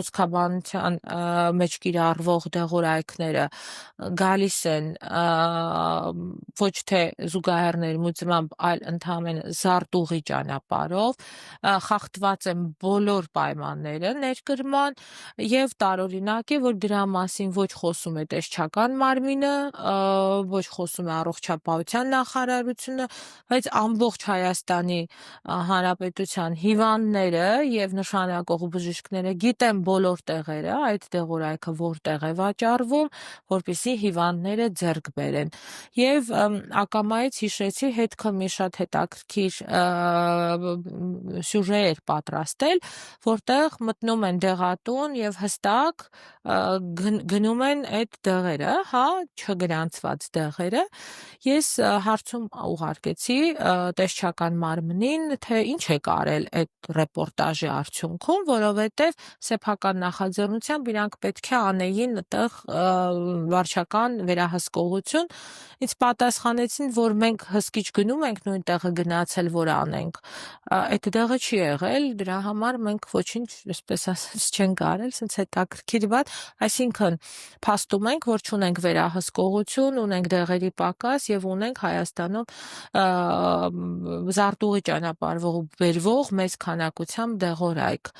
Խոսքաբանության մեջ կիրառվող դեղորայքները գալիս են ոչ թե զուգահեռ ներմուծմամբ, այլ ընդհանրապես զարտուղի ճանապարհով, խախտված են բոլոր պայմանները ներկրման եւ տարօրինակ է, որ դրա մասին ոչ խոսում է տեսչական մարմինը, ոչ խոսում է առողջապահության նախարարությունը, բայց ամբողջ Հայաստանի Հանրապետության հիվանդները եւ նշանակող բժիշկները գիտեն բոլոր տեղերը, այդ դեղորայքը որտեղ է վաճառվում, որպեսզի հիվանդները ձեռք բերեն։ Եվ ակամայից հիշեցի հետքը մի շատ հետաքրքիր սյուժե էր պատրաստել, որտեղ մտնում են դեղատուն եւ հստակ գնում են այդ դեղերը, հա, չգրանցված դեղերը։ Ես հարցում ուղարկեցի տեսչական մարմնին, թե ինչ է կարել այդ ռեպորտաժի արդյունքում, որովհետև սեփական նախաձեռնությամբ իրանք պետք է անեին այդտեղ վարչական վերահսկողություն։ Ինձ պատասխանեցին, որ մենք հսկիչ գնում ենք նույն տեղը գնացել, որ անենք։ Այդ դեղը չի եղել, դրա համար մենք ոչինչ, այսպես ասած, չենք արել, սենց հետաքրքիր բան, այսինքն փաստում ենք, որ չունենք վերահսկողություն, ունենք դեղերի պակաս եւ ունենք Հայաստանում զարտուղի ճանապարհով բերվող մեծ քանակությամբ դեղորայք։